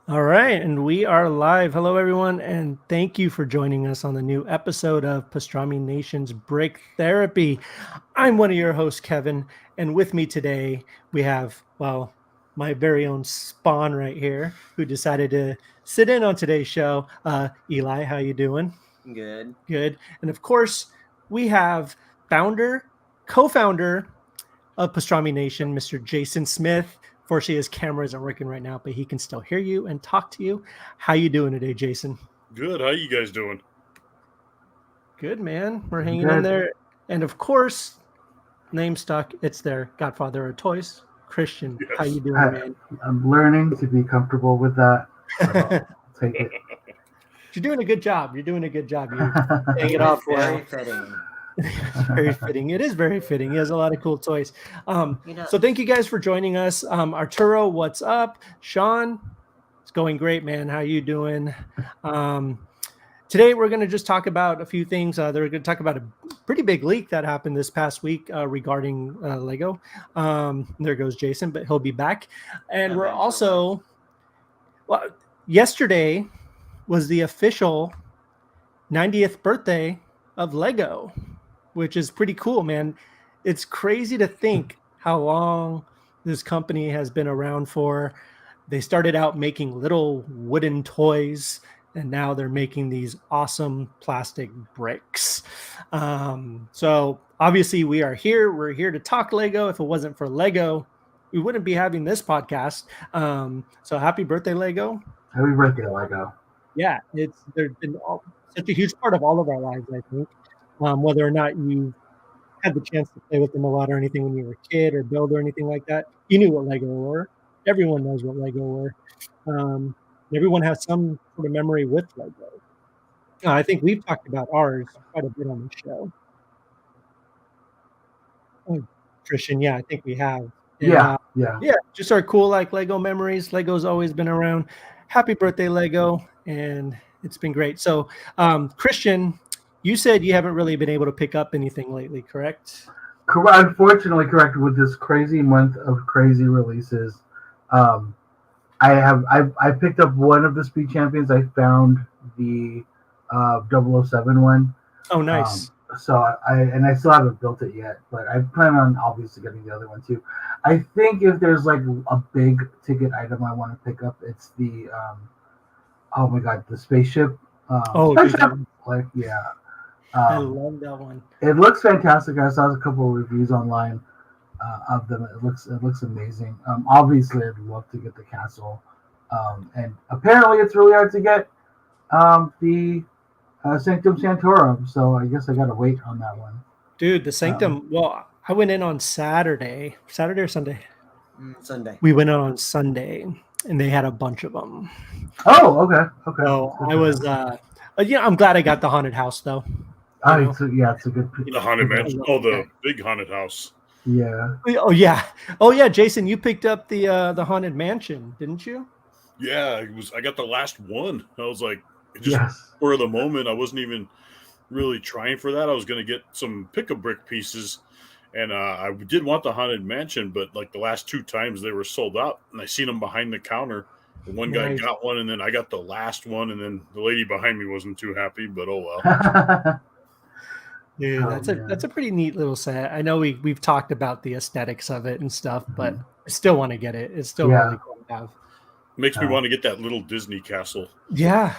All right, and we are live. Hello, everyone, and thank you for joining us on the new episode of Pastrami Nation's Break Therapy. I'm one of your hosts, Kevin, and with me today we have, well, my very own Spawn right here, who decided to sit in on today's show. Eli, how you doing? Good. Good. And of course, we have founder, co-founder of Pastrami Nation, Mr. Jason Smith. Fortunately, his camera isn't working right now, but he can still hear you and talk to you. How you doing today, Jason? Good. How you guys doing? Good, man. We're Doing hanging in good. there. And of course, name stuck. It's their Godfather of Toys, Christian. How Yes. you doing, man? I'm learning to be comfortable with that. So I'll take it. You're doing a good job. You're doing a good job. You're paying it It's off very well. fitting. It's very fitting. It is very fitting. He has a lot of cool toys. You know, So thank you guys for joining us. Arturo, what's up? Sean, it's going great, man. How you doing? Today we're going to just talk about a few things. They're going to talk about a pretty big leak that happened this past week regarding Lego. There goes Jason, but he'll be back. And we're Eventually. also, well, yesterday was the official 90th birthday of Lego, which is pretty cool, man. It's crazy to think how long this company has been around for. They started out making little wooden toys, and now they're making these awesome plastic bricks. So obviously we are here. We're here to talk Lego. If it wasn't for Lego, we wouldn't be having this podcast. So happy birthday, Lego. Happy birthday, Lego. Yeah, they've been such a huge part of all of our lives, I think. Whether or not you had the chance to play with them a lot or anything when you were a kid or build or anything like that, you knew what Lego were. Everyone knows what Lego were. Um, Everyone has some sort of memory with Lego. I think we've talked about ours quite a bit on the show. Oh, Christian, yeah, I think we have. And Yeah. yeah, just our cool like Lego memories. Lego's always been around. Happy birthday, Lego, and it's been great. So, Christian, you said you haven't really been able to pick up anything lately, correct? Unfortunately, correct with this crazy month of crazy releases. Um, I picked up one of the Speed Champions. I found the 007 one. Oh, nice. So I still haven't built it yet, but I plan on obviously getting the other one too. I think if there's like a big ticket item I want to pick up, it's the oh my god, the spaceship. Oh, dude, Spaceship. Like yeah. I love that one. It looks fantastic. I saw a couple of reviews online of them. It looks amazing. Obviously, I'd love to get the castle, and apparently, it's really hard to get the Sanctum Santorum. So I guess I gotta wait on that one. Dude, the Sanctum. Well, I went in on Saturday or Sunday. Sunday. We went in on Sunday, and they had a bunch of them. Oh, okay. So I was, yeah, I'm glad I got the haunted house though. It's a good. The haunted mansion. Oh, the big haunted house. Yeah. Oh yeah, Jason, you picked up the haunted mansion, didn't you? Yeah, I got the last one. I was like, just Yes. for the moment, I wasn't even really trying for that. I was going to get some pick-a-brick pieces, and I did want the haunted mansion, but like the last two times they were sold out, and I seen them behind the counter. And one guy Nice. got one, and then I got the last one, and then the lady behind me wasn't too happy. But oh well. Dude, Oh, that's a pretty neat little set. I know we've talked about the aesthetics of it and stuff, but I still want to get it. It's still really cool to have. Makes me want to get that little Disney castle. Yeah,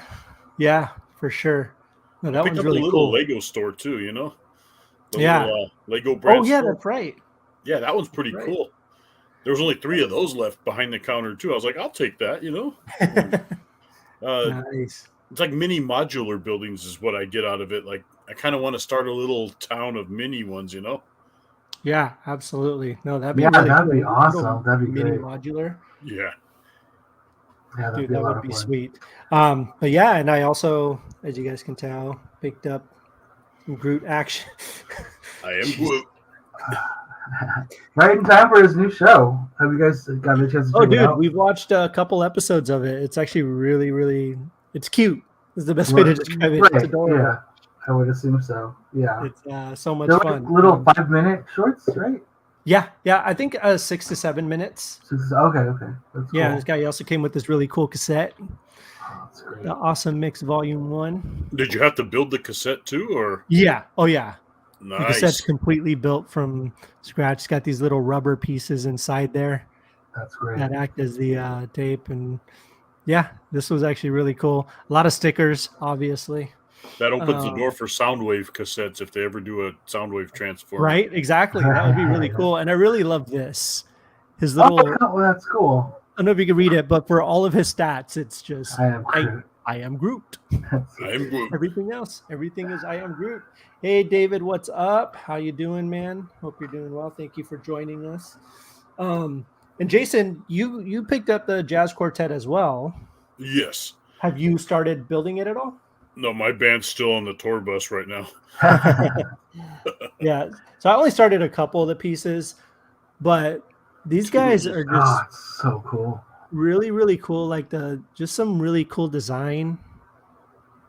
for sure. No, that Picked one's up really a little cool. Lego store too, you know. The Yeah. little, Lego brand. Oh yeah, store. that's right. Yeah, that one's pretty Right. cool. There was only 3 of those left behind the counter too. I was like, I'll take that, you know. Nice. It's like mini modular buildings is what I get out of it. Like I kind of want to start a little town of mini ones, you know. Yeah, absolutely. No, that'd be Yeah, really that'd cool. be awesome. Little That'd be mini great. modular. Yeah. Yeah, that'd Dude, be a that lot would of be fun. sweet. But yeah, and I also, as you guys can tell, picked up some Groot action. I am Groot. Right in time for his new show. Have you guys gotten a chance to Oh, check it dude, out? we've watched a couple episodes of it. It's actually really, really, it's cute. Is the best way to describe it. It's Right, adorable. yeah, I would assume so. Yeah, It's so much they're fun. like little 5-minute shorts, right? Yeah, I think 6 to 7 minutes. Okay. That's Yeah, cool. this guy also came with this really cool cassette, Oh, that's great. the Awesome Mix Volume 1. Did you have to build the cassette too, or Yeah. Oh, yeah. The cassette's nice? completely built from scratch. It's got these little rubber pieces inside there That's great. that act as the tape. And yeah, this was actually really cool. A lot of stickers, obviously. That opens the door for Soundwave cassettes if they ever do a Soundwave transformer. Right? Exactly. That would be really cool. And I really love this. His Oh, little, well, that's cool. I don't know if you can read it, but for all of his stats, it's just I am Groot. I am Groot. I'm Groot. Everything is I am Groot. Hey David, what's up? How you doing, man? Hope you're doing well. Thank you for joining us. And Jason, you picked up the jazz quartet as well. Yes. Have you started building it at all? No, my band's still on the tour bus right now. Yeah. So I only started a couple of the pieces, but these guys are just it's so cool. really, really cool. Like just some really cool design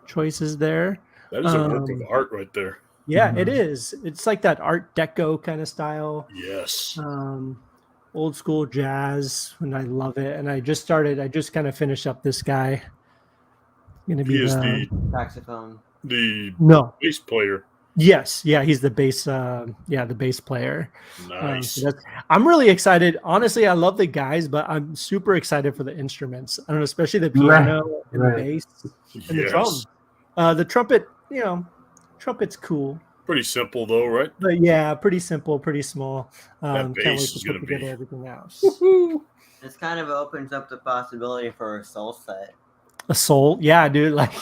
choices there. That is a work of art right there. Yeah, it is. It's like that Art Deco kind of style. Yes. Old school jazz, and I love it. And I just kind of finished up this guy. Gonna be the Saxophone. Bass player. Yes, yeah, he's the bass. The bass player. Nice. I'm really excited. Honestly, I love the guys, but I'm super excited for the instruments. I don't know, especially the piano and the bass and the drums. The trumpet, trumpet's cool. Pretty simple though, right? But yeah, pretty simple, pretty small. That bass can't wait is to gonna put together be everything else. This kind of opens up the possibility for a soul set. A Soul, yeah, dude. Like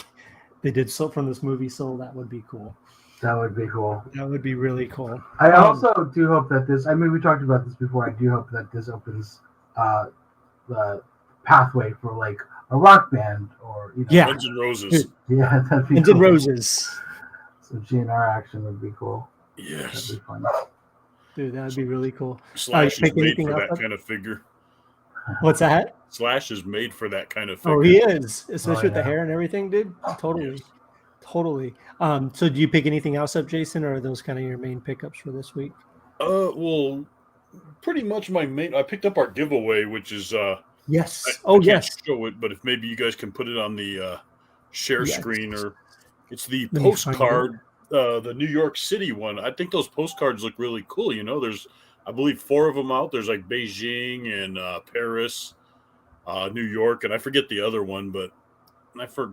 they did Soul from this movie Soul. That would be cool. That would be cool. That would be really cool. I also do hope that this. I mean, we talked about this before. I do hope that this opens the pathway for like a rock band or Guns N' Roses. Yeah, that'd be Guns N' Roses. So GNR action would be cool. Yes. That'd be fun. Dude, that would be really cool. Slash is made for that kind of figure. What's that? Slash is made for that kind of figure. Oh, he is, especially with the hair and everything, dude. Totally. Yes. Totally. So do you pick anything else up, Jason, or are those kind of your main pickups for this week? Well, pretty much my main. I picked up our giveaway, which is yes. I yes. can't show it, but if maybe you guys can put it on the share screen, or it's the Let postcard, the New York City one. I think those postcards look really cool. There's, I believe, 4 of them out. There's like Beijing and Paris, New York, and I forget the other one, but.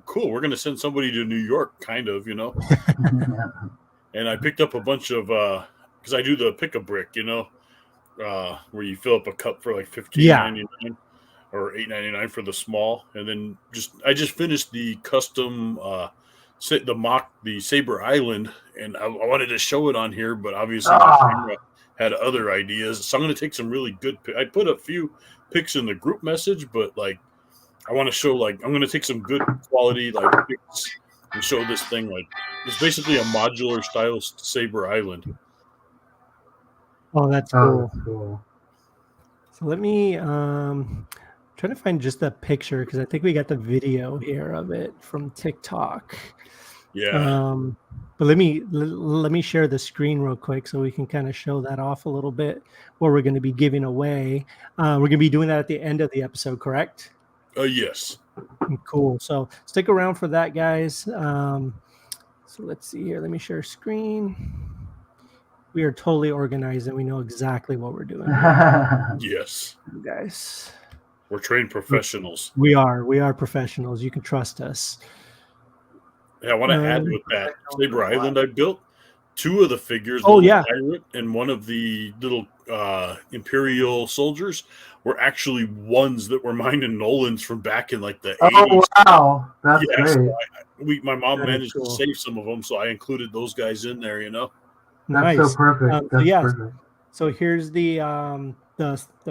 Cool, we're going to send somebody to New York, kind of, And I picked up a bunch of, because I do the pick-a-brick, where you fill up a cup for like $15.99 or $8.99 for the small. And then I just finished the custom, the Saber Island, and I wanted to show it on here, but obviously my camera had other ideas. So I'm going to take some really good I put a few pics in the group message, but like, I want to show, I'm going to take some good quality, pics and show this thing. It's basically a modular style Saber Island. Oh, that's cool. That's cool. So let me try to find just the picture because I think we got the video here of it from TikTok. Yeah. But let me share the screen real quick so we can kind of show that off a little bit. What we're going to be giving away. We're going to be doing that at the end of the episode, correct? Yes. Cool. So stick around for that, guys. So let's see here. Let me share screen. We are totally organized and we know exactly what we're doing. Yes. You guys. We're trained professionals. We are professionals. You can trust us. Yeah, I want to add with that Saber Island I built, 2 of the figures, pirate and one of the little Imperial soldiers were actually ones that were mine and Nolan's from back in like the 80s. Oh, wow. That's great. My mom managed to save some of them, so I included those guys in there, That's Nice. so perfect. That's perfect. So here's the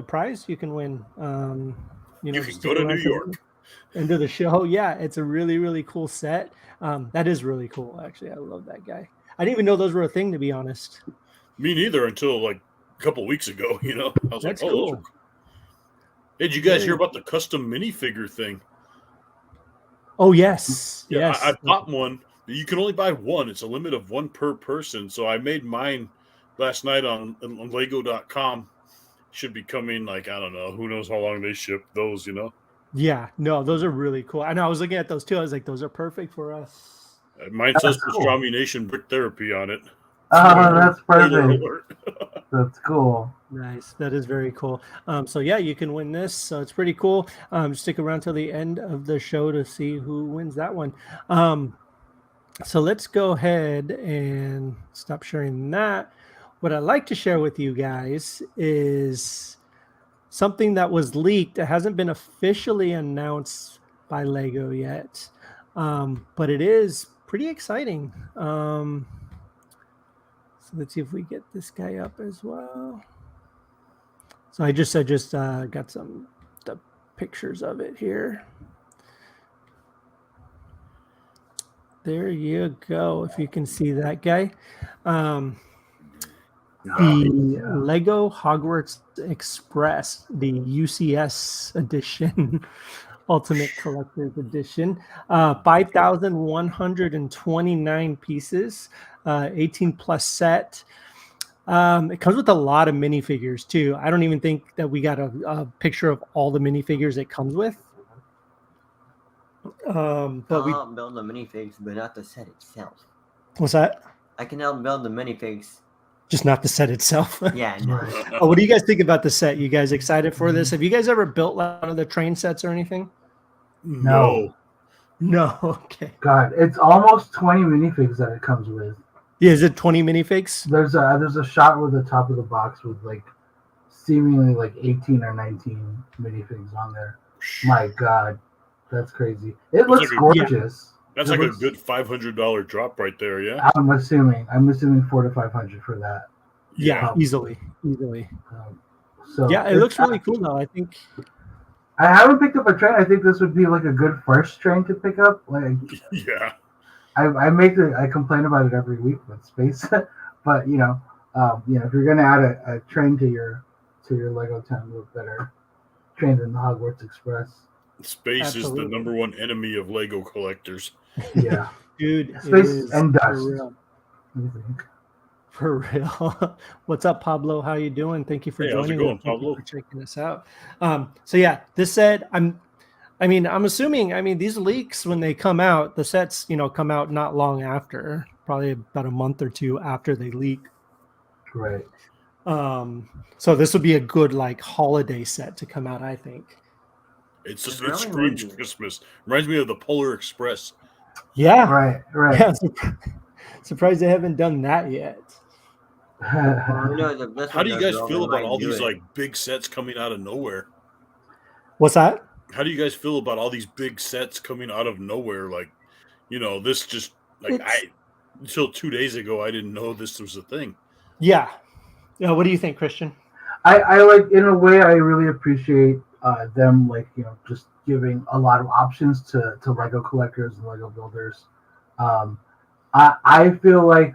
prize you can win. You can go to New York and do the show. Yeah, it's a really, really cool set. That is really cool, actually. I love that guy. I didn't even know those were a thing, to be honest. Me neither until like a couple weeks ago, I was That's like, cool. Those are cool. Hey, did you guys hear about the custom minifigure thing? Oh, yes. Yeah, yes. I bought one. You can only buy one. It's a limit of 1 per person. So I made mine last night on Lego.com. Should be coming, like, I don't know, who knows how long they ship those, you know. Yeah, no, those are really cool. I know, I was looking at those too. I was like, those are perfect for us. Mine That's says cool. Pastrami Nation Brick Therapy on it. Oh, that's Spoiler perfect. alert. That's cool. Nice. That is very cool. So yeah, you can win this. So it's pretty cool. Stick around till the end of the show to see who wins that one. So let's go ahead and stop sharing that. What I'd like to share with you guys is something that was leaked. It hasn't been officially announced by Lego yet, but it is pretty exciting. So let's see if we get this guy up as well. So I just got the pictures of it here. There you go. If you can see that guy. The Lego Hogwarts Express, the UCS edition, Ultimate Collector's Edition, 5,129 pieces, 18 plus set. It comes with a lot of minifigures too. I don't even think that we got a picture of all the minifigures it comes with. But we help build the minifigs, but not the set itself. What's that? I can help build the minifigs. Just not the set itself. Yeah, no. Oh, what do you guys think about the set? You guys excited for this? Have you guys ever built like one of the train sets or anything? No. No. Okay. God, it's almost 20 minifigs that it comes with. Yeah, is it 20 minifigs? There's a shot with the top of the box with like seemingly like 18 or 19 minifigs on there. My God, that's crazy. It looks gorgeous. That's like a good $500 drop right there, yeah. I'm assuming 400 to 500 for that. Yeah, easily. So yeah, it looks really cool though. I think I haven't picked up a train. I think this would be like a good first train to pick up. Like, yeah. I complain about it every week with space, but if you're gonna add a train to your Lego town, look better train than the Hogwarts Express. Space is the number one enemy of Lego collectors. Yeah, dude. Space and dust. For real. What's up, Pablo? How you doing? Thank you for joining. How's it going, Thank you Pablo? for checking us out. So yeah, this set, I'm assuming, these leaks, when they come out, the sets, come out not long after, probably about a month or two after they leak. Right. So this would be a good like holiday set to come out, I think. It screams Christmas. Reminds me of the Polar Express. Yeah. Right. Yeah, surprised they haven't done that yet. How do you guys feel about all these like big sets coming out of nowhere? What's that? How do you guys feel about all these big sets coming out of nowhere? Like, this just like until 2 days ago, I didn't know this was a thing. Yeah. What do you think, Christian? I like, in a way, I really appreciate them, like, just giving a lot of options to Lego collectors and Lego builders. I feel like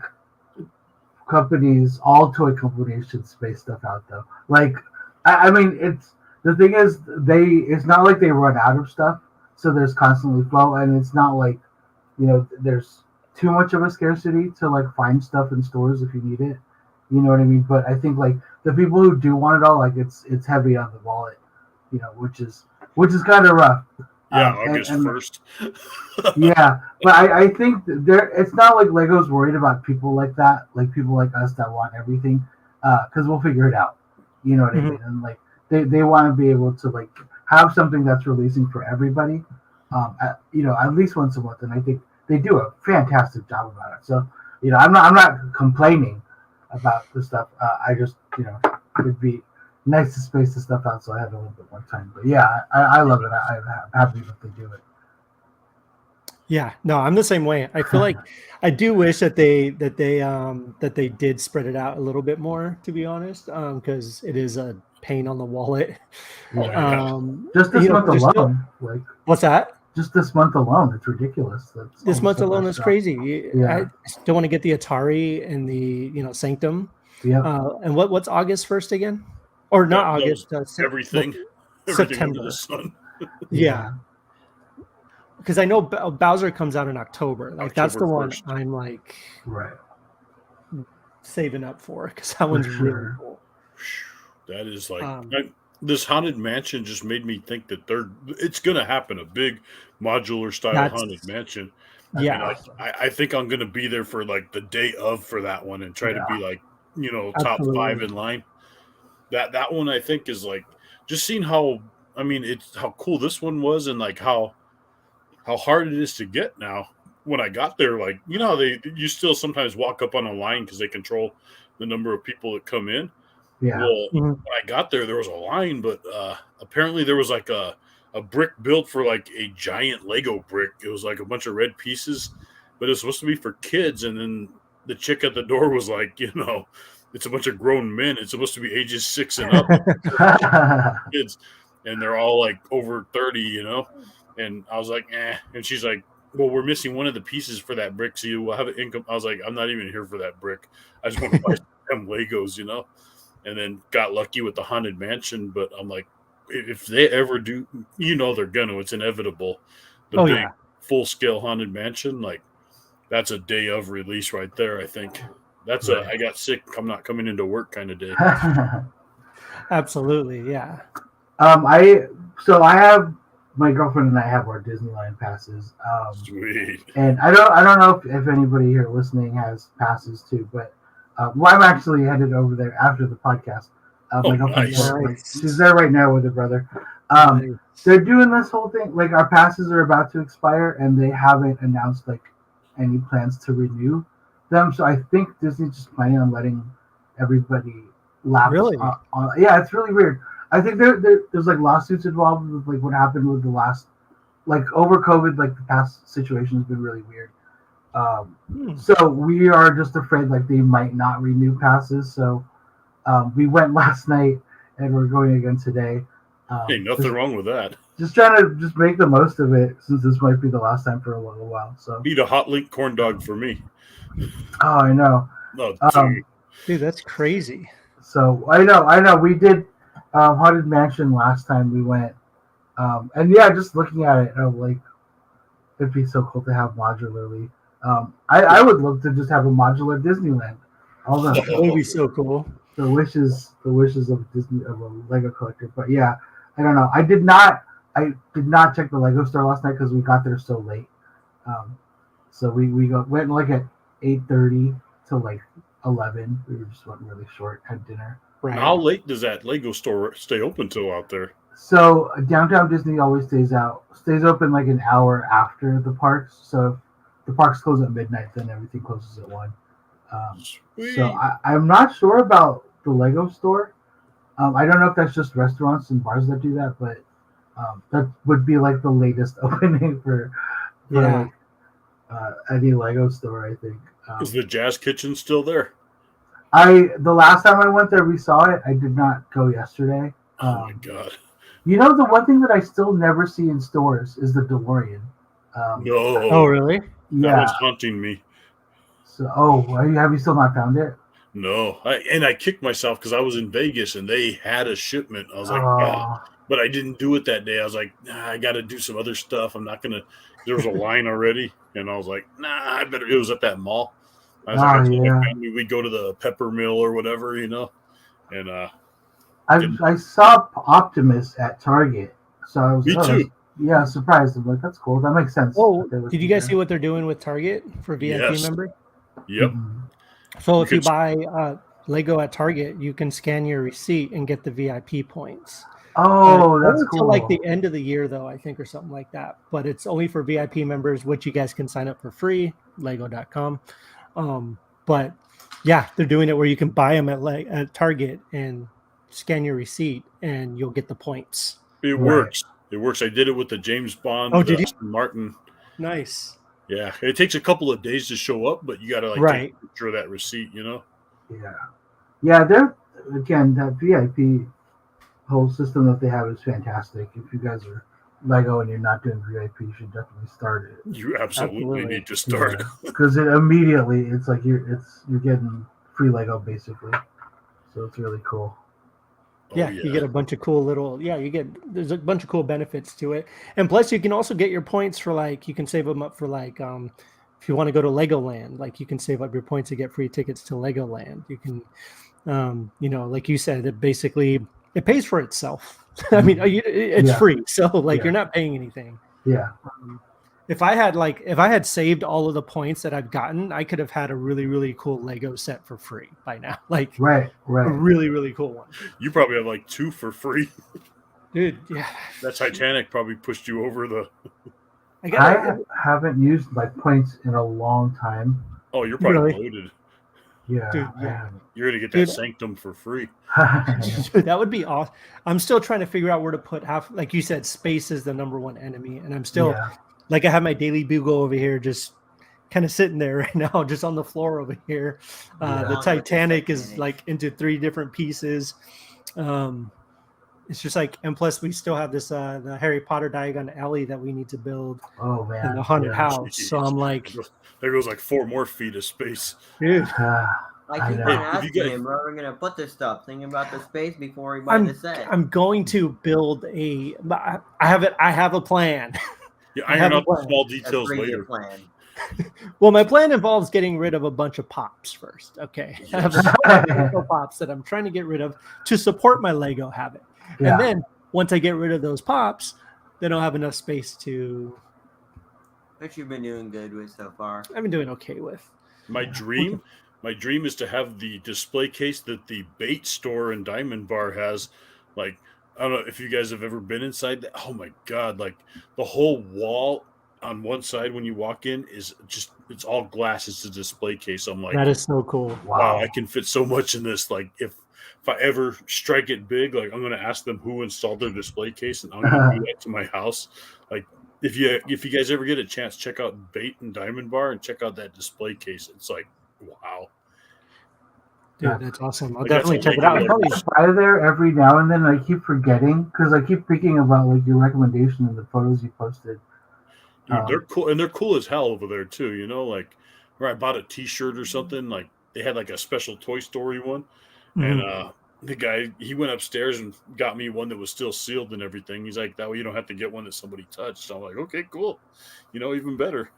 all toy companies should space stuff out though. Like, it's the thing is it's not like they run out of stuff, so there's constantly flow, and it's not like there's too much of a scarcity to like find stuff in stores if you need it. You know what I mean? But I think like the people who do want it all, like it's heavy on the wallet, which is kind of rough. Yeah, August 1st. Yeah, but I think it's not like Lego's worried about people like that, like people like us that want everything, because we'll figure it out. You know what I mean? And like they want to be able to like have something that's releasing for everybody, at least once a month, and I think they do a fantastic job about it. So I'm not complaining about the stuff. I just it'd be nice to space the stuff out so I have a little bit more time. But yeah, I love it. I'm happy that they do it. Yeah, no, I'm the same way. I feel like I do wish that they did spread it out a little bit more, to be honest, because it is a pain on the wallet. Just this month alone, what's that? Just this month alone, it's ridiculous. This month alone is crazy. Yeah. I still want to get the Atari and the Sanctum. Yeah. And what's August 1st again? Or not August? Everything September. Under the sun. Yeah. Because I know Bowser comes out in October. Like October that's the 1st. I'm like, right. saving up for because that one's really sure. cool. That is like Um, this haunted mansion just made me think that it's going to happen, a big modular style That's haunted mansion. That'd be And yeah, awesome. I think I'm going to be there for like the day of for that one and try to be Yeah, like, top 5 absolutely. in line. That one I think is like just seeing how, I mean, it's how cool this one was and like how hard it is to get now. When I got there, like, you still sometimes walk up on a line because they control the number of people that come in. Yeah. Well, Mhm. when I got there was a line, but apparently there was like a brick built for like a giant Lego brick. It was like a bunch of red pieces, but it was supposed to be for kids. And then the chick at the door was like, it's a bunch of grown men. It's supposed to be ages 6 and up, kids, and they're all like over 30. And I was like, eh. And she's like, well, we're missing one of the pieces for that brick, so you will have an income. I was like, I'm not even here for that brick. I just want to buy some Legos. And then got lucky with the haunted mansion. But I'm like, if they ever do, they're gonna. It's inevitable. The Oh big yeah, full scale haunted mansion, like that's a day of release right there. I think that's Right. I got sick. I'm not coming into work kind of day. absolutely, yeah. I have my girlfriend and I have our Disneyland passes. Sweet. And I don't know if anybody here listening has passes too, but I'm actually headed over there after the podcast. Oh, My girlfriend's nice. she's there right now with her brother. They're doing this whole thing. Like our passes are about to expire, and they haven't announced like any plans to renew them. So I think Disney's just planning on letting everybody lapse. Really? Yeah, it's really weird. I think there's like lawsuits involved with like what happened with the last, like over COVID, like the past situation has been really weird. So we are just afraid like they might not renew passes. So we went last night and we're going again today. Hey, nothing wrong with that. Just trying to just make the most of it since this might be the last time for a little while. So Eat a hot link corn dog for me. oh, I know. No, Dude, that's crazy. So I know. We did Haunted Mansion last time we went, and yeah, just looking at it, like it'd be so cool to have modularly. I would love to just have a modular Disneyland. All That would the be so cool. the wishes of Disney of a Lego collector. But yeah, I don't know. I did not check the Lego store last night because we got there so late. So we went like at 8:30 to like 11. We were just went really short. Had dinner. Right. How late does that Lego store stay open till out there? So downtown Disney always stays open like an hour after the parks. So if the parks close at midnight, then everything closes at 1. So I'm not sure about the Lego store. I don't know if that's just restaurants and bars that do that, but that would be like the latest opening for Yeah. like, any Lego store, I think. Is the Jazz Kitchen still there? The last time I went there, we saw it. I did not go yesterday. Oh my god! The one thing that I still never see in stores is the DeLorean. No. Oh, really? That Yeah. was haunting me. So, have you still not found it? No, I kicked myself because I was in Vegas and they had a shipment. I was like, but I didn't do it that day. I was like, nah, I got to do some other stuff. I'm not gonna. There was a line already, and I was like, nah, I better. It was at that mall. I was like, I told my family we'd go to the Pepper Mill or whatever, and I saw Optimus at Target, so I was me too. Yeah, surprised. I'm like, that's cool. That makes sense. Oh, did you guys see what they're doing with Target for VIP members? Yep. Mm-hmm. So if you buy Lego at Target, you can scan your receipt and get the VIP points. Oh, that's only cool. till like the end of the year, though, I think, or something like that. But it's only for VIP members, which you guys can sign up for free, Lego.com. But yeah, they're doing it where you can buy them at Target and scan your receipt, and you'll get the points. It works. It works. I did it with the James Bond. Oh, did you? Martin. Nice. Yeah, it takes a couple of days to show up, but you got to take a picture of that receipt, Yeah. They're again that VIP whole system that they have is fantastic. If you guys are Lego and you're not doing VIP, you should definitely start it. You absolutely need to start it because immediately it's like you're getting free Lego basically, so it's really cool. Yeah, you get a bunch of cool there's a bunch of cool benefits to it. And plus you can also get your points for you can save them up for if you want to go to Legoland, like you can save up your points to get free tickets to Legoland. You can, like you said, it basically it pays for itself. I mean, it's free, so like you're not paying anything. Yeah. If I had saved all of the points that I've gotten, I could have had a really, really cool Lego set for free by now. Like right. a really, really cool one. You probably have like 2 for free. Dude, yeah. That Titanic probably pushed you over the... I haven't used my points in a long time. Oh, you're probably loaded. Yeah. Dude, you're going to get that Sanctum for free. Dude, that would be awesome. I'm still trying to figure out where to put like you said, space is the #1 enemy. And I'm still, like I have my Daily Bugle over here just kind of sitting there right now, just on the floor over here. The Titanic is like into 3 different pieces. It's just like, and plus we still have this the Harry Potter Diagon Alley that we need to build in the haunted house. So I'm like, there goes like 4 more feet of space. Dude. I keep on asking him where we're gonna put this stuff, thinking about the space before we buy the set. I'm going to build I have a plan. Yeah, iron out the small details later. Plan. Well, my plan involves getting rid of a bunch of pops first. Okay. I have a bunch of pops that I'm trying to get rid of to support my Lego habit. And then once I get rid of those pops, then I'll have enough space to. Which you've been doing good with so far. I've been doing okay with. My dream is to have the display case that the bait store in Diamond Bar has. Like, I don't know if you guys have ever been inside that. Oh my God. Like the whole wall on one side when you walk in is just, it's all glass. It's a display case. I'm like, that is so cool. Wow. I can fit so much in this. Like if I ever strike it big, like I'm going to ask them who installed their display case, and I'm going to do that to my house. Like if you guys ever get a chance, check out Bait and Diamond Bar and check out that display case. It's like, wow. Dude, that's awesome. I'll definitely check it out. I probably by there every now and then. I keep forgetting because I keep thinking about like your recommendation and the photos you posted. Dude, they're cool, and they're cool as hell over there too. You know, like where I bought a T-shirt or something. Like they had like a special Toy Story one, and the guy he went upstairs and got me one that was still sealed and everything. He's like, that way you don't have to get one that somebody touched. So I'm like, okay, cool. You know, even better.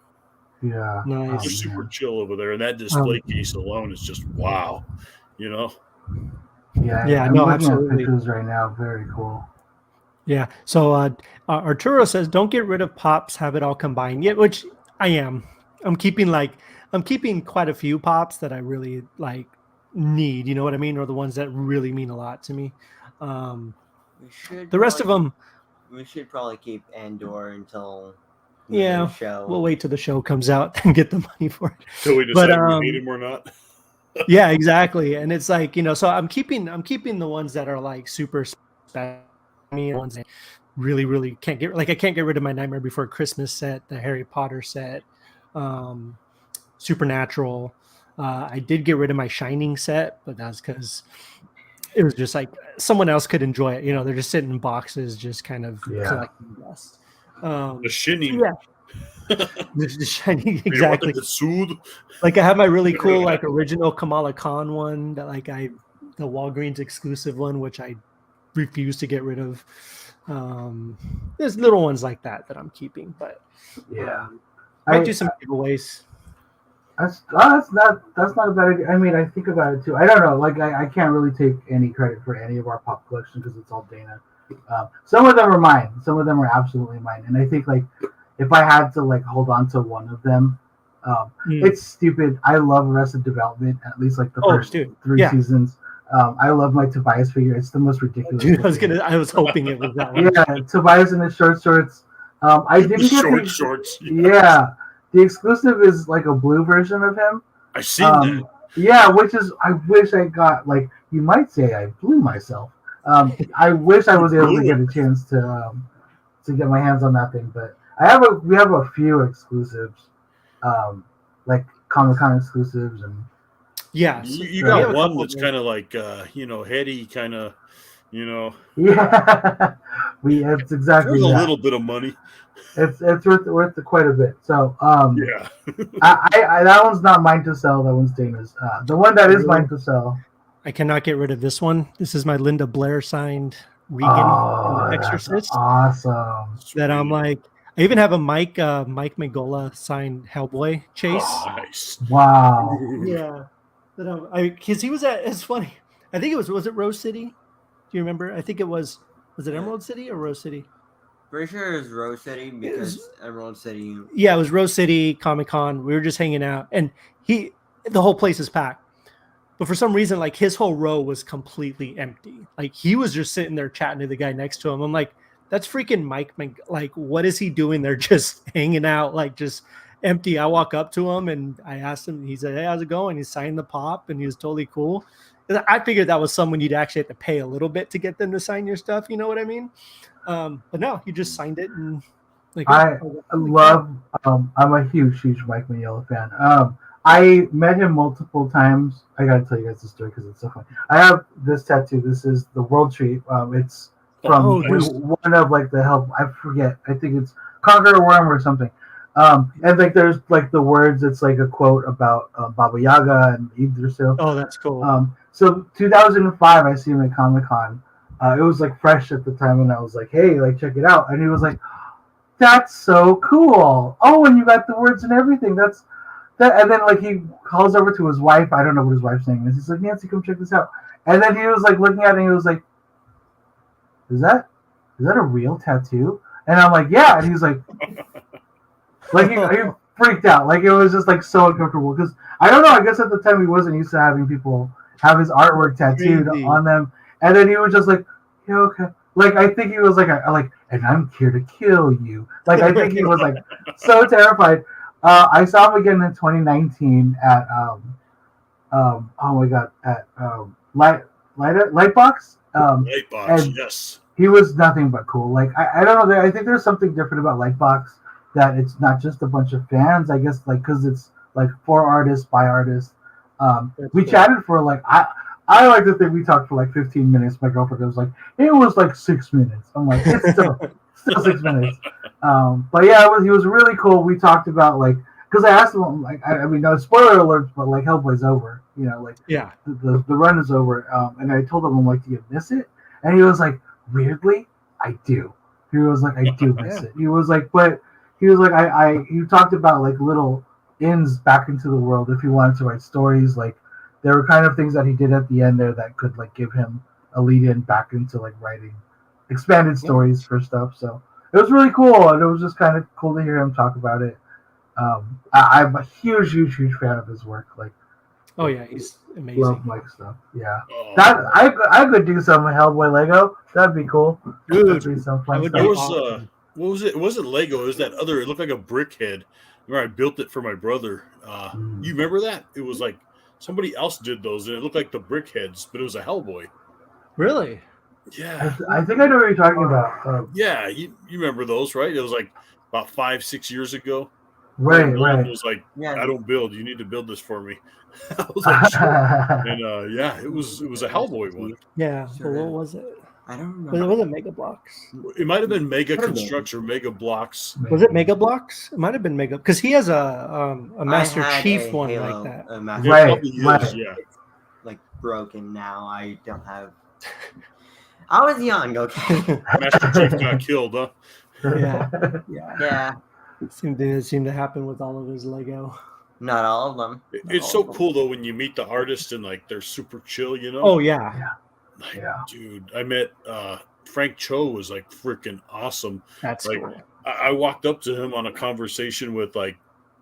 Yeah, nice. They're super chill over there, and that display case alone is just wow. You know. Yeah. I'm looking at pictures right now. Very cool. Yeah. So Arturo says, "Don't get rid of pops. Have it all combined." Yeah, which I am. I'm keeping quite a few pops that I really like need. You know what I mean? Or the ones that really mean a lot to me. The rest of them, we should probably keep Andor until. Yeah, show. We'll wait till the show comes out and get the money for it. Till we decide we need him or not. Yeah, exactly. And it's like, so I'm keeping the ones that are like super special. Ones that really, really can't get, like I can't get rid of my Nightmare Before Christmas set, the Harry Potter set, Supernatural. I did get rid of my Shining set, but that's because it was just like someone else could enjoy it. They're just sitting in boxes, just kind of collecting dust. The Shining. Yeah. The Shining, exactly. The like I have my really cool like original Kamala Khan one that like the Walgreens exclusive one, which I refuse to get rid of. There's little ones like that I'm keeping, but I do some giveaways. That's not a bad idea. I mean, I think about it too. I don't know. Like I can't really take any credit for any of our pop collection because it's all Dana. Some of them are mine. Some of them are absolutely mine. And I think like if I had to like hold on to one of them, it's stupid. I love Arrested Development, at least like the first 3 seasons. I love my Tobias figure. It's the most ridiculous. Dude, I was hoping it was that one. Yeah, Tobias in his short shorts. I didn't get shorts. Yeah, the exclusive is like a blue version of him. I seen that. Yeah, which is I wish I got. Like you might say, I blew myself. I wish I was able to get a chance to get my hands on that thing, but we have a few exclusives, like Comic-Con exclusives, and you got one that's kind of like heady, kind of, Yeah, it's exactly a little bit of money. It's worth quite a bit. So yeah, I that one's not mine to sell. That one's Dana's. The one that is mine to sell. I cannot get rid of this one. This is my Linda Blair signed Regan from The Exorcist. Awesome. That I'm like, I even have a Mike Mignola signed Hellboy chase. Oh, nice. Wow. Yeah, because he was at. It's funny. I think it was it Rose City? Do you remember? I think it was. Was it Emerald City or Rose City? Pretty sure it was Rose City because Emerald City. Yeah, it was Rose City Comic-Con. We were just hanging out, and the whole place is packed. But for some reason, like his whole row was completely empty. Like he was just sitting there chatting to the guy next to him. I'm like, that's freaking Mike. Like, what is he doing there? Just hanging out, like just empty. I walk up to him and I asked him. He said, "Hey, how's it going?" He signed the pop, and he was totally cool. I figured that was someone you'd actually have to pay a little bit to get them to sign your stuff. You know what I mean? But no, he just signed it and like I love. I'm a huge Mike Mignola fan. I met him multiple times. I gotta tell you guys the story because it's so funny. I have this tattoo. This is the World Tree. It's from one of like the help. I forget. I think it's Conquer a Worm or something. And like there's like the words. It's like a quote about Baba Yaga and Yggdrasil. Oh, that's cool. So 2005, I see him at Comic-Con. It was like fresh at the time, and I was like, "Hey, like check it out." And he was like, "That's so cool! Oh, and you got the words and everything. That's that." And then like he calls over to his wife. I don't know what his wife's name is. He's like, "Nancy, come check this out." And then he was like looking at it, and he was like, "Is that a real tattoo?" And I'm like, "Yeah." And he's like, he freaked out. Like it was just like so uncomfortable because I don't know. I guess at the time he wasn't used to having people have his artwork tattooed on them. And then he was just like, "Yeah, okay." Like I think he was like, and I'm here to kill you. Like I think he was like so terrified. I saw him again in 2019 at oh my god, at Lightbox. Lightbox, yes. He was nothing but cool. Like I don't know. I think there's something different about Lightbox that it's not just a bunch of fans. I guess like because it's like for artists by artists. We chatted for like I like to think we talked for like 15 minutes. My girlfriend was like, it was like 6 minutes. I'm like, it's still 6 minutes. But yeah, he was really cool. We talked about like, because I asked him, like, I mean, no spoiler alerts, but like Hellboy's over, you know, like yeah, the run is over. And I told him, I'm like, do you miss it? And he was like, weirdly, I do. He was like, I do miss it. He was like, but he was like, he talked about like little ins back into the world if he wanted to write stories, like. There were kind of things that he did at the end there that could like give him a lead in back into like writing expanded stories for stuff. So it was really cool, and it was just kind of cool to hear him talk about it. I'm a huge fan of his work. Like, oh yeah, he's amazing. Love Mike stuff. Yeah, that I could do some Hellboy Lego. That'd be cool. Dude, that'd be some fun stuff. What was it? It wasn't Lego. It was that other. It looked like a brick head. Where I built it for my brother. You remember that? It was like. Somebody else did those, and it looked like the brick heads, but it was a Hellboy. Really? Yeah. I think I know what you're talking about. Yeah, you remember those, right? It was like about 5-6 years ago. Right. It was like, I don't build. You need to build this for me. I was like, sure. And yeah, it was a Hellboy one. Yeah. Sure. But what was it? I don't remember. It wasn't Mega Blocks. It might have been Mega Constructs or Mega Blocks. Was it Mega Blocks? It might have been Mega because he has a Master Chief one Halo, like that. Right. Yeah. It's like broken now. I don't have. I was young. Okay. Master Chief got killed, huh? Yeah. It seemed to happen with all of his Lego. Not all of them. It's so cool though when you meet the artist and like they're super chill, you know. Oh yeah. Like, dude, I met Frank Cho was like freaking awesome. That's like cool. I walked up to him on a conversation with like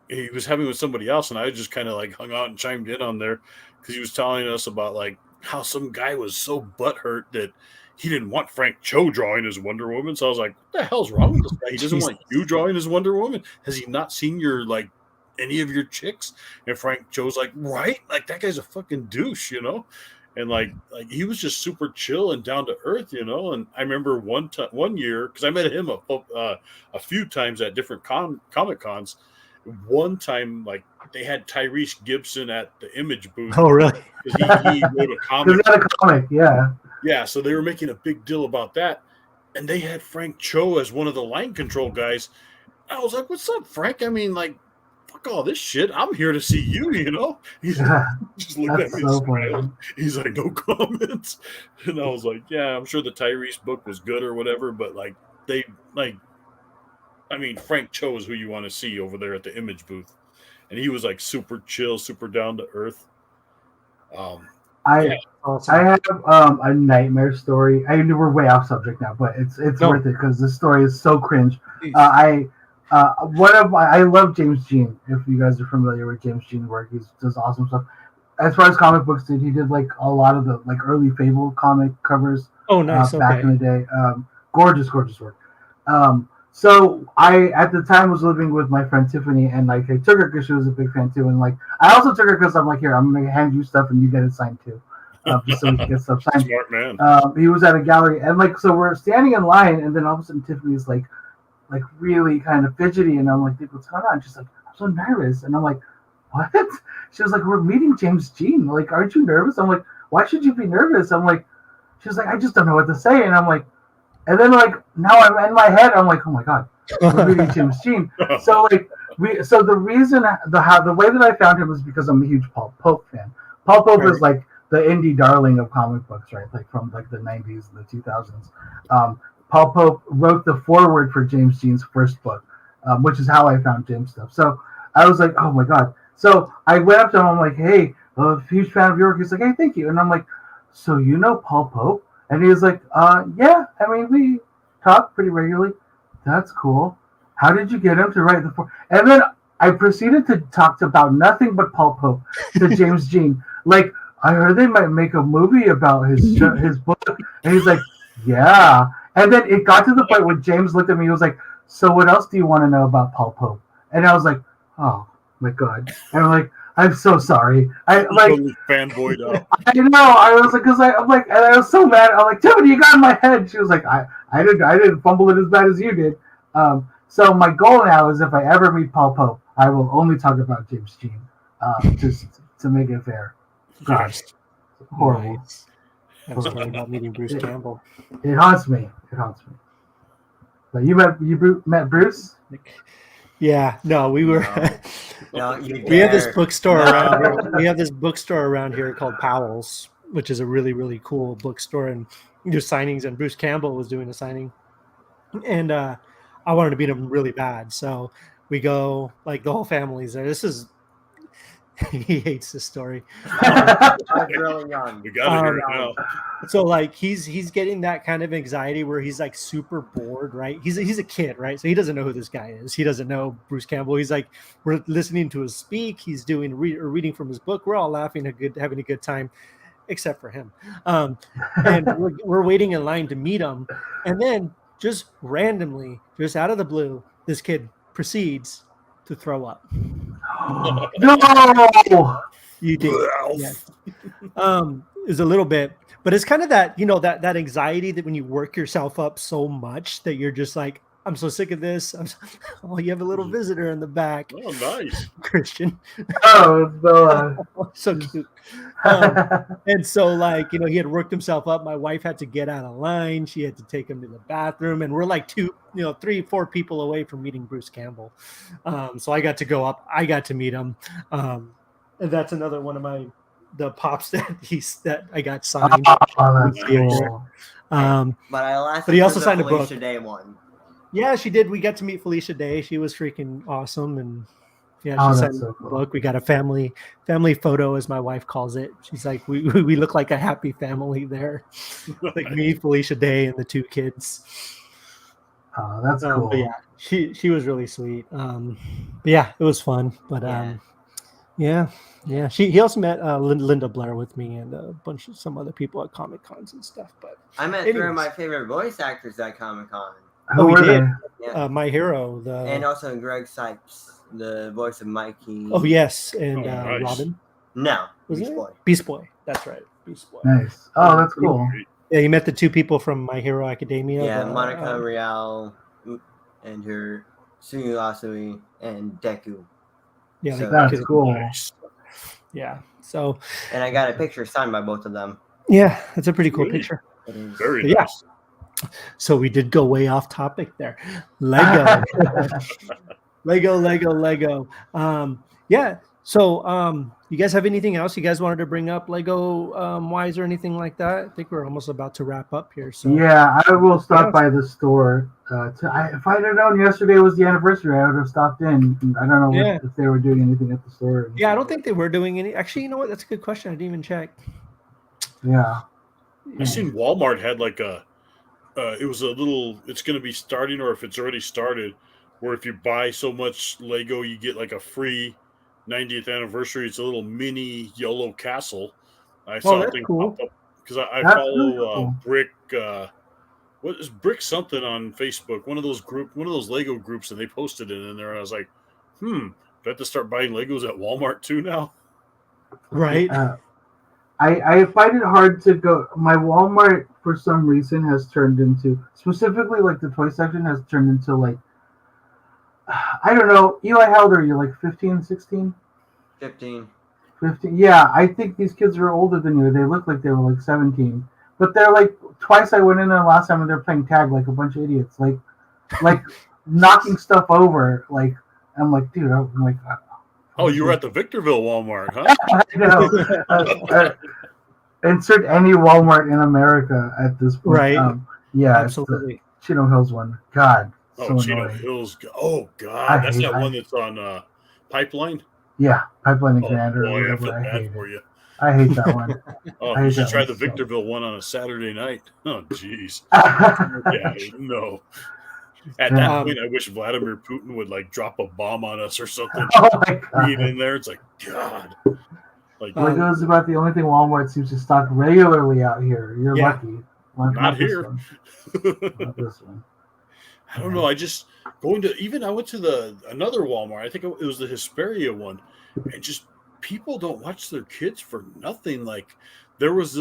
he was having with somebody else, and I just kind of like hung out and chimed in on there because he was telling us about like how some guy was so butthurt that he didn't want Frank Cho drawing his Wonder Woman. So I was like, what the hell's wrong with this guy? He doesn't want you drawing his Wonder Woman. Has he not seen your like any of your chicks? And Frank Cho's like, right? Like that guy's a fucking douche, you know? And like he was just super chill and down to earth, you know. And I remember one year because I met him a few times at different Comic Cons. One time, like they had Tyrese Gibson at the Image booth. Oh, really? Because he wrote a comic. Yeah. So they were making a big deal about that, and they had Frank Cho as one of the line control guys. I was like, "What's up, Frank? I mean, like, fuck all this shit. I'm here to see you, you know?" He's just looked at me and smiled. He's like, "No comments." And I was like, "Yeah, I'm sure the Tyrese book was good or whatever, but like they like I mean, Frank Cho is who you want to see over there at the Image booth, and he was like super chill, super down to earth. I Awesome. I have a nightmare story. I know we're way off subject now, but it's No. worth it because this story is so cringe. Please. I love James Jean. If you guys are familiar with James Jean work, he does awesome stuff. As far as comic books, he did like a lot of the like early Fable comic covers. Oh, nice. Back Okay. in the day. Gorgeous work. So I at the time was living with my friend Tiffany, and like I took her because she was a big fan too, and like I also took her because I'm like, here, I'm gonna hand you stuff and you get it signed too, just so we can get stuff signed. Smart man. He was at a gallery, and like so we're standing in line, and then all of a sudden Tiffany's like really kind of fidgety, and I'm like, dude, what's going on? She's like, I'm so nervous, and I'm like, what? She was like, we're meeting James Jean. Like, aren't you nervous? I'm like, why should you be nervous? I'm like, she's like, I just don't know what to say, and I'm like. And then, like, now I'm in my head, I'm like, oh my god, we're meeting James Jean. So, like, the reason, the way that I found him was because I'm a huge Paul Pope fan. Paul Pope is like the indie darling of comic books, right? Like from like the 90s and the 2000s. Paul Pope wrote the foreword for James Jean's first book, which is how I found James stuff. So I was like, oh my god. So I went up to him, I'm like, hey, I'm a huge fan of your work. He's like, hey, thank you. And I'm like, so you know Paul Pope? And he was like, yeah, I mean, we talk pretty regularly. That's cool. How did you get him to write the And then I proceeded to talk about nothing but Paul Pope to James Jean. Like, I heard they might make a movie about his book. And he's like, yeah. And then it got to the point where James looked at me. He was like, so what else do you want to know about Paul Pope? And I was like, oh, my God. And I'm like, I'm so sorry. I like totally fanboyed out. I know. I was like, I'm like, and I was so mad. I'm like, Tiffany, you got in my head. She was like, I didn't fumble it as bad as you did. So my goal now is if I ever meet Paul Pope, I will only talk about James Jean, just to make it fair. Gosh, horrible. Nice. I was talking about meeting Bruce Campbell. It haunts me. But you met Bruce? Yeah, no, we were. No, we have this bookstore around here. We have this bookstore around here called Powell's, which is a really, really cool bookstore, and do signings. And Bruce Campbell was doing a signing, and I wanted to meet him really bad, so we go. Like the whole family's there. This is. He hates this story. I was really young. We got to hear it now. So like he's getting that kind of anxiety where he's like super bored, right? He's a kid, right? So he doesn't know who this guy is. He doesn't know Bruce Campbell. He's like, we're listening to his speak. He's doing reading from his book. We're all laughing, having a good time, except for him. And we're waiting in line to meet him, and then just randomly, just out of the blue, this kid proceeds to throw up. No, you did. Yes. Is a little bit, but it's kind of that, that anxiety that when you work yourself up so much that you're just like, I'm so sick of this. You have a little visitor in the back. Oh, nice. Christian. Oh, so cute. And so like, he had worked himself up. My wife had to get out of line. She had to take him to the bathroom, and we're like 3, 4 people away from meeting Bruce Campbell. So I got to go up. I got to meet him. And that's another one of the pops that I got signed. Oh, that's cool. But he also signed a book. Day one. Yeah, she did. We got to meet Felicia Day. She was freaking awesome, and yeah, she signed the book. We got a family photo, as my wife calls it. She's like, we look like a happy family there, like me, Felicia Day, and the 2 kids. Oh, that's cool. But yeah, she was really sweet. Yeah, it was fun. But yeah. He also met Linda Blair with me and a bunch of some other people at Comic Cons and stuff. But I met 3 of my favorite voice actors at Comic Con. Oh, we did. Yeah. My Hero, and also Greg Sipes, the voice of Mikey. Oh yes, and nice. Robin. No, Beast Boy. That's right, Beast Boy. Nice. Oh, that's cool. Yeah, you met the 2 people from My Hero Academia. Yeah, Monica Real and her Suyu Asui and Deku. Yeah, so, that's cool. Yeah. So. And I got a picture signed by both of them. Yeah, that's a pretty cool picture. Very nice. nice. So we did go way off topic there. Lego. Lego. Yeah. So, you guys have anything else you guys wanted to bring up Lego wise or anything like that? I think we're almost about to wrap up here. So yeah, I will stop by the store. If I had known yesterday was the anniversary, I would have stopped in. I don't know if they were doing anything at the store. Yeah, I don't think they were doing any. Actually, you know what? That's a good question. I didn't even check. Yeah. I seen Walmart had like it was a little, it's going to be starting, or if it's already started, where if you buy so much Lego, you get like a free 90th anniversary. It's a little mini yellow castle. I saw a thing pop up because I follow really cool. Brick. What is Brick something on Facebook? One of those Lego groups, and they posted it in there. And I was like, do I have to start buying Legos at Walmart too now? Right. I find it hard to go. My Walmart, for some reason, has turned into, specifically like the toy section, has turned into like, I don't know. Eli, how old are you? Like 15, 16? 15. 15. Yeah, I think these kids are older than you. They look like they were like 17. But they're like, twice I went in there last time and they're playing tag like a bunch of idiots. Like knocking stuff over. Like, I'm like, dude, I'm like, oh, you were at the Victorville Walmart, huh? I know. Insert any Walmart in America at this point. Right. Yeah, absolutely. It's the Chino Hills one. God. Oh, Chino Hills. Oh, God. That's that one that's on Pipeline? Yeah, Pipeline and Commander. Boy, I feel bad for you. I hate that one. You should try the Victorville one on a Saturday night. Oh, jeez. Yeah, no. At that point, I wish Vladimir Putin would like drop a bomb on us or something. Oh my God. Being in there, it's like, God. Like, Lego is about the only thing Walmart seems to stock regularly out here. You're lucky. Not here. Not this one. I don't know. I went to another Walmart. I think it was the Hesperia one, and just people don't watch their kids for nothing. Like there's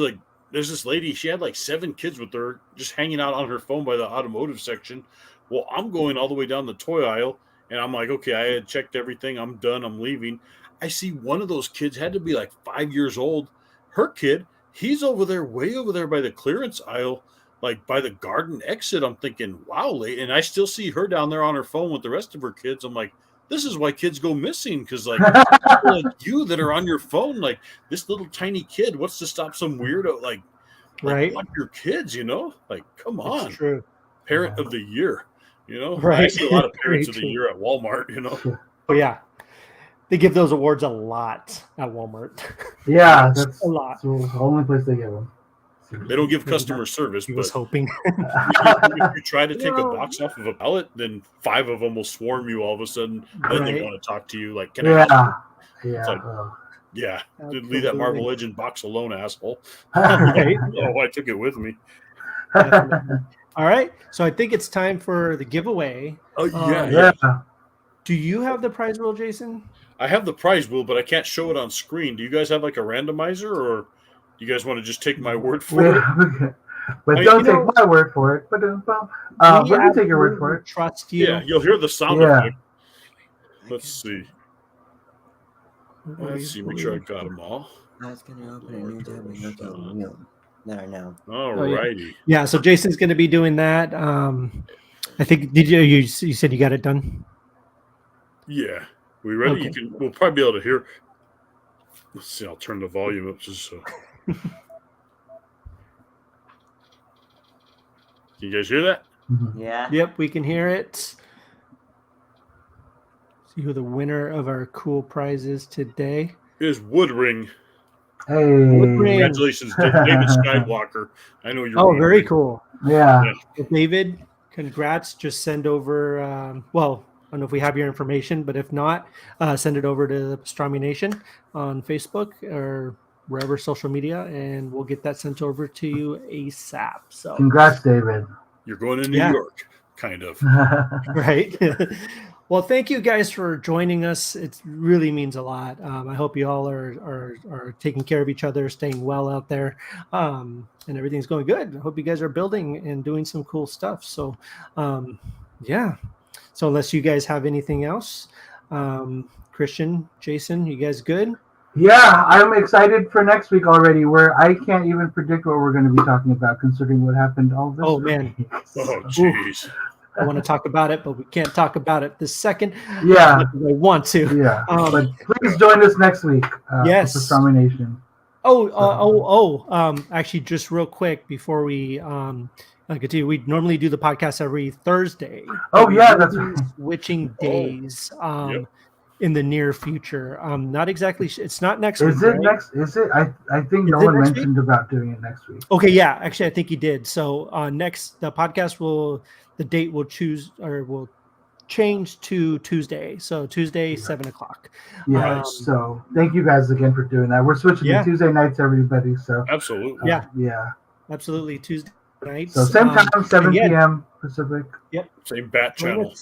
this lady. She had like 7 kids with her, just hanging out on her phone by the automotive section. Well, I'm going all the way down the toy aisle, and I'm like, okay, I had checked everything. I'm done. I'm leaving. I see one of those kids had to be like 5 years old. Her kid, he's way over there by the clearance aisle, like by the garden exit. I'm thinking, wow, and I still see her down there on her phone with the rest of her kids. I'm like, this is why kids go missing, because like people like you that are on your phone, like this little tiny kid, what's to stop some weirdo like right? Watch your kids, like come on. It's true. Parent of the year, Right. I see a lot of parents of the year at Walmart, Oh yeah. They give those awards a lot at Walmart. Yeah, that's a lot. That's the only place they give them. They don't give customer service. He was hoping. If you try to take a box off of a pallet, then 5 of them will swarm you all of a sudden. Then they want to talk to you. Like, can I help you? It's like, yeah, leave that Marvel Legend box alone, asshole. Right. Oh, I took it with me. All right. So I think it's time for the giveaway. Oh, yeah. Do you have the prize wheel, Jason? I have the prize wheel, but I can't show it on screen. Do you guys have like a randomizer, or do you guys want to just take my word for it? But don't take my word for it. But let me take your word for it. Trust you. Yeah, you'll hear the sound effect. Let's see. Let's see. Make sure I got them all. I was going to open a new tab and go to the wheel that I know. All righty. Yeah, so Jason's going to be doing that. I think, you said you got it done? Yeah. We ready? Okay. We'll probably be able to hear. Let's see. I'll turn the volume up just so. Can you guys hear that? Yeah. Yep, we can hear it. See who the winner of our cool prize is today. Is Woodring. Hey. Woodring. Congratulations, David Skywalker. I know you're. Oh, very cool. Yeah. David, congrats. Just send over. I don't know if we have your information, but if not, send it over to the Pastrami Nation on Facebook or wherever social media, and we'll get that sent over to you ASAP. So, congrats, David. You're going to New York, kind of. Right. Well, thank you guys for joining us. It really means a lot. I hope you all are taking care of each other, staying well out there, and everything's going good. I hope you guys are building and doing some cool stuff. So, yeah. So unless you guys have anything else, Christian, Jason, you guys good? Yeah, I'm excited for next week already, where I can't even predict what we're going to be talking about, considering what happened all this week. Man. Oh, jeez. I want to talk about it, but we can't talk about it this second. Yeah. I want to. Yeah. But please join us next week. Yes. For Pastrami Nation. Actually, just real quick before we continue, we normally do the podcast every Thursday. Oh yeah, that's right. Switching days. In the near future. Not exactly. It's not next week. Is it next? Is it? I think Nolan mentioned about doing it next week. Okay, yeah. Actually, I think he did. So the podcast the date will change to Tuesday. So Tuesday, 7:00. Yeah. So thank you guys again for doing that. We're switching to Tuesday nights, everybody. So absolutely. Absolutely. Tuesday nights. So same time, 7 p.m. Pacific. Yep. Same bat channel.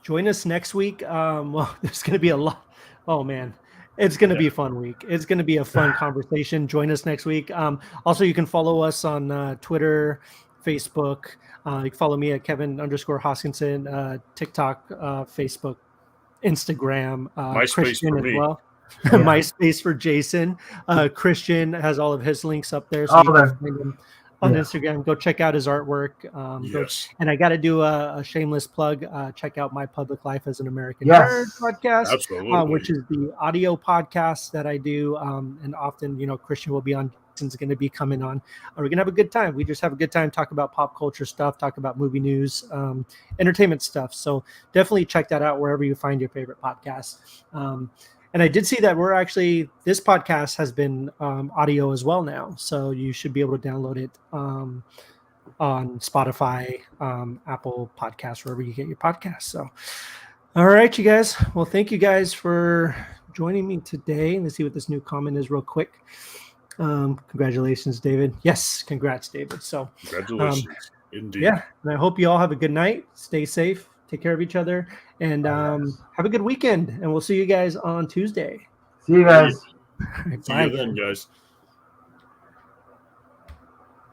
Join us next week. Well, there's going to be a lot. Oh man, it's going to be a fun week. It's going to be a fun conversation. Join us next week. Also, you can follow us on Twitter, Facebook. You can follow me at Kevin_Hoskinson, TikTok, Facebook, Instagram, MySpace Christian for me. As well. MySpace for Jason. Christian has all of his links up there, so you can find him on Instagram. Go check out his artwork. And I got to do a shameless plug. Check out My Public Life as an American Nerd podcast, which is the audio podcast that I do. And often, Christian will be on. Jason's going to be coming on. We're going to have a good time. We just have a good time, talk about pop culture stuff, talk about movie news, entertainment stuff. So definitely check that out wherever you find your favorite podcast. And I did see that this podcast has been audio as well now. So you should be able to download it on Spotify, Apple Podcasts, wherever you get your podcasts. So, all right, you guys. Well, thank you guys for joining me today. Let's see what this new comment is real quick. Congratulations, David. Yes, congrats, David. So congratulations. Indeed. Yeah. And I hope you all have a good night. Stay safe. Take care of each other, and have a good weekend. And we'll see you guys on Tuesday. See you guys. See you then, guys.